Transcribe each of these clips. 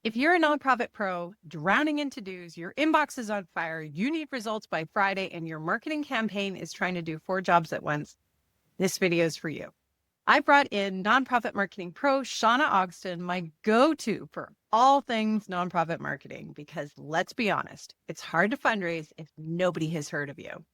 If you're a nonprofit pro drowning in to-dos, your inbox is on fire, you need results by Friday, and your marketing campaign is trying to do 4 jobs at once, this video is for you. I brought in nonprofit marketing pro SHAWNA Ogston, my go-to for all things nonprofit marketing, because let's be honest, it's hard to fundraise if nobody has heard of you.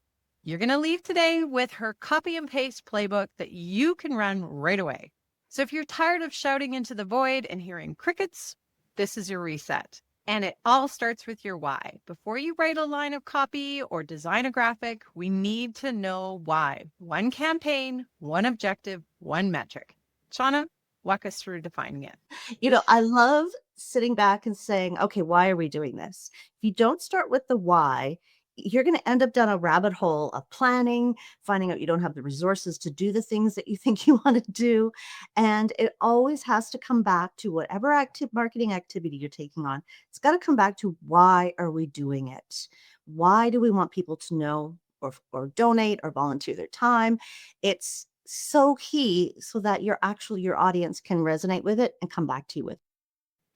You're going to leave today with her copy and paste playbook that you can run right away. So if you're tired of shouting into the void and hearing crickets, this is your reset. And it all starts with your why. Before you write a line of copy or design a graphic, we need to know why. One campaign, one objective, one metric. SHAWNA, walk us through defining it. I love sitting back and saying, okay, why are we doing this? If you don't start with the why, you're going to end up down a rabbit hole of planning, finding out you don't have the resources to do the things that you think you want to do. And it always has to come back to whatever active marketing activity you're taking on. It's got to come back to why are we doing it? Why do we want people to know or donate or volunteer their time? It's so key so that your audience can resonate with it and come back to you with.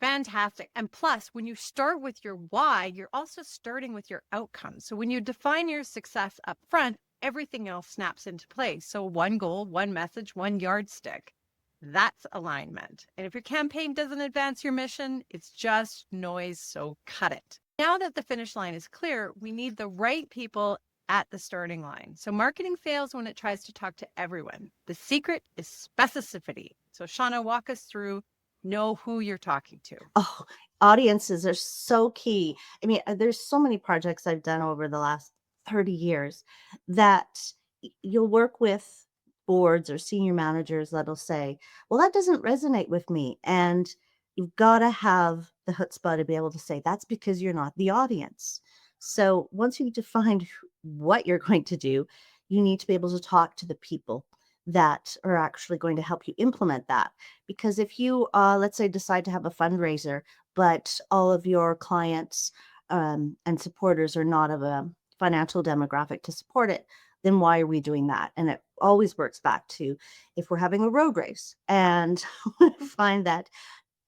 Fantastic. And plus, when you start with your why, you're also starting with your outcomes. So when you define your success up front, everything else snaps into place. So one goal, one message, one yardstick. That's alignment. And if your campaign doesn't advance your mission, it's just noise. So cut it. Now that the finish line is clear, we need the right people at the starting line. So marketing fails when it tries to talk to everyone. The secret is specificity. So SHAWNA, walk us through know who you're talking to. Oh, audiences are so key. I mean, there's so many projects I've done over the last 30 years that you'll work with boards or senior managers that'll say, well, that doesn't resonate with me. And you've got to have the chutzpah to be able to say, that's because you're not the audience. So once you define what you're going to do, you need to be able to talk to the people that are actually going to help you implement that. Because if you, let's say, decide to have a fundraiser, but all of your clients and supporters are not of a financial demographic to support it, then why are we doing that? And it always works back to if we're having a road race and find that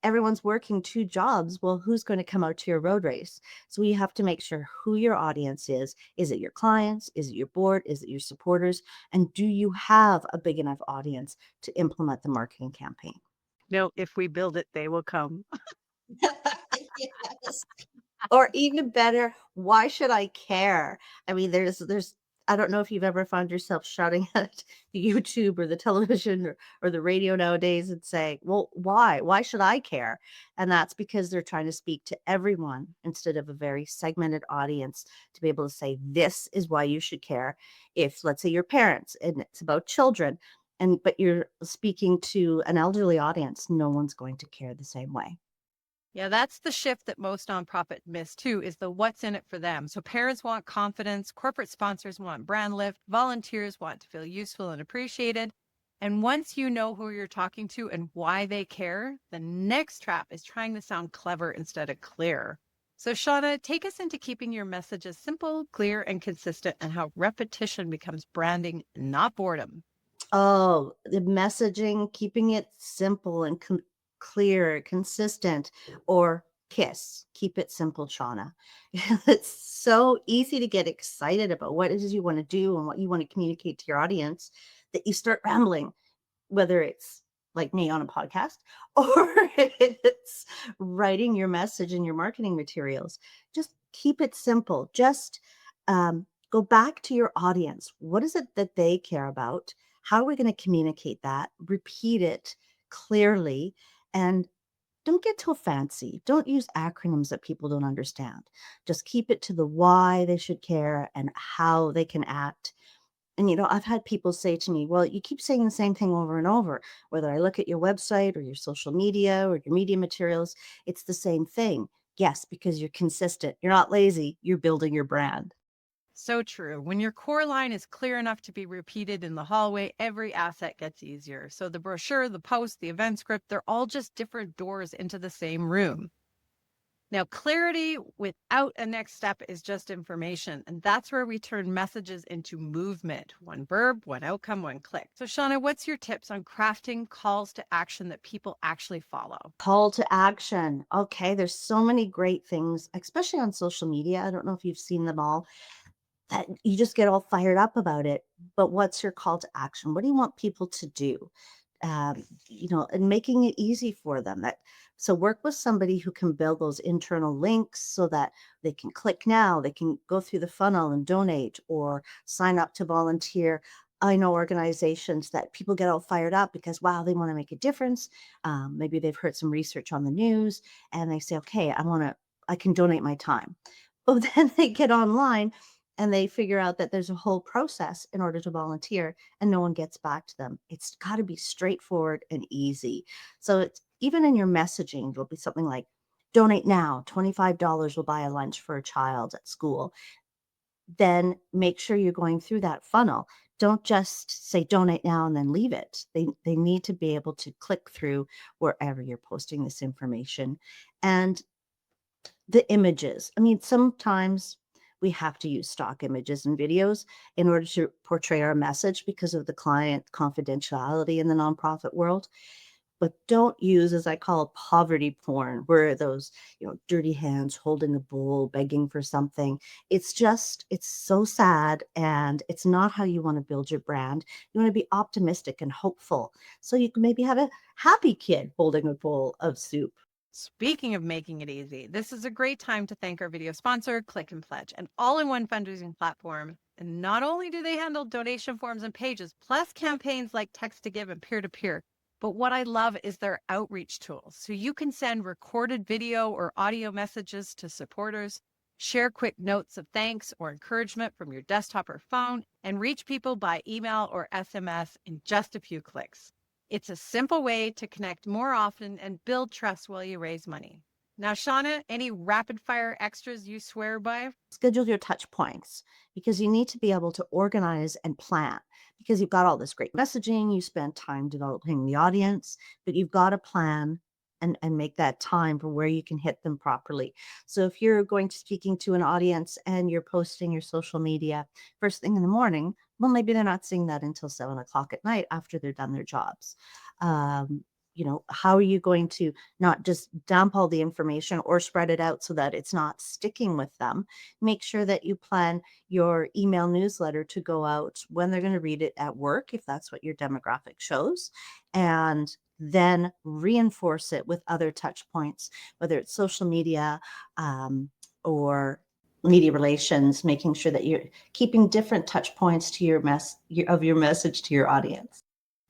everyone's working 2 jobs, well, who's going to come out to your road race? So you have to make sure who your audience is. Is it your clients? Is it your board? Is it your supporters? And do you have a big enough audience to implement the marketing campaign? No, if we build it, they will come. Yes. Or even better, why should I care? I mean, there's I don't know if you've ever found yourself shouting at the YouTube or the television or the radio nowadays and saying, well, why? Why should I care? And that's because they're trying to speak to everyone instead of a very segmented audience to be able to say, this is why you should care. If, let's say, your parents and it's about children, but you're speaking to an elderly audience, no one's going to care the same way. Yeah, that's the shift that most nonprofits miss too, is the what's in it for them. So parents want confidence, corporate sponsors want brand lift, volunteers want to feel useful and appreciated. And once you know who you're talking to and why they care, the next trap is trying to sound clever instead of clear. So SHAWNA, take us into keeping your messages simple, clear, and consistent, and how repetition becomes branding, not boredom. Oh, the messaging, keeping it simple and clear, consistent, or KISS, keep it simple, Shauna. It's so easy to get excited about what it is you want to do and what you want to communicate to your audience that you start rambling, whether it's like me on a podcast or it's writing your message in your marketing materials. Just keep it simple. Just go back to your audience. What is it that they care about? How are we going to communicate that? Repeat it clearly and don't get too fancy. Don't use acronyms that people don't understand. Just keep it to the why they should care and how they can act. And, I've had people say to me, well, you keep saying the same thing over and over. Whether I look at your website or your social media or your media materials, it's the same thing. Yes, because you're consistent. You're not lazy. You're building your brand. So true. When your core line is clear enough to be repeated in the hallway, every asset gets easier. So the brochure, the post, the event script, they're all just different doors into the same room. Now, clarity without a next step is just information. And that's where we turn messages into movement. One verb, one outcome, one click. So, SHAWNA, what's your tips on crafting calls to action that people actually follow? Call to action. Okay, there's so many great things, especially on social media. I don't know if you've seen them all, that you just get all fired up about it. But what's your call to action? What do you want people to do? And making it easy for them. So work with somebody who can build those internal links so that they can click now, they can go through the funnel and donate or sign up to volunteer. I know organizations that people get all fired up because, wow, they want to make a difference. Maybe they've heard some research on the news and they say, okay, I can donate my time. But then they get online and they figure out that there's a whole process in order to volunteer and no one gets back to them. It's got to be straightforward and easy. So it's even in your messaging, it'll be something like donate now, $25 will buy a lunch for a child at school. Then make sure you're going through that funnel. Don't just say donate now and then leave it. They need to be able to click through wherever you're posting this information. And the images. I mean, sometimes we have to use stock images and videos in order to portray our message because of the client confidentiality in the nonprofit world. But don't use, as I call it, poverty porn, where those, dirty hands holding a bowl, begging for something. It's so sad. And it's not how you want to build your brand. You want to be optimistic and hopeful. So you can maybe have a happy kid holding a bowl of soup. Speaking of making it easy, this is a great time to thank our video sponsor, Click and Pledge, an all-in-one fundraising platform. And not only do they handle donation forms and pages, plus campaigns like text to give and peer-to-peer, but what I love is their outreach tools. So you can send recorded video or audio messages to supporters, share quick notes of thanks or encouragement from your desktop or phone, and reach people by email or SMS in just a few clicks. It's a simple way to connect more often and build trust while you raise money. Now, SHAWNA, any rapid fire extras you swear by? Schedule your touch points because you need to be able to organize and plan because you've got all this great messaging. You spend time developing the audience, but you've got to plan and make that time for where you can hit them properly. So if you're going to speaking to an audience and you're posting your social media first thing in the morning, well, maybe they're not seeing that until 7 o'clock at night after they're done their jobs. Um, how are you going to not just dump all the information or spread it out so that it's not sticking with them? Make sure that you plan your email newsletter to go out when they're going to read it at work, if that's what your demographic shows, and then reinforce it with other touch points, whether it's social media or media relations, making sure that you're keeping different touch points to your message to your audience.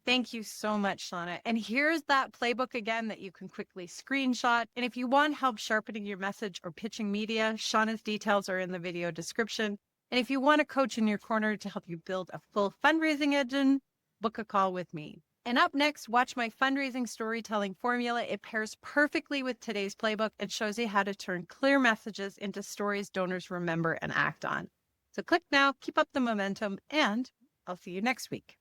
Thank you so much, SHAWNA. And here's that playbook again that you can quickly screenshot. And if you want help sharpening your message or pitching media, SHAWNA's details are in the video description. And if you want a coach in your corner to help you build a full fundraising engine, book a call with me. And up next, watch my fundraising storytelling formula. It pairs perfectly with today's playbook and shows you how to turn clear messages into stories donors remember and act on. So click now, keep up the momentum, and I'll see you next week.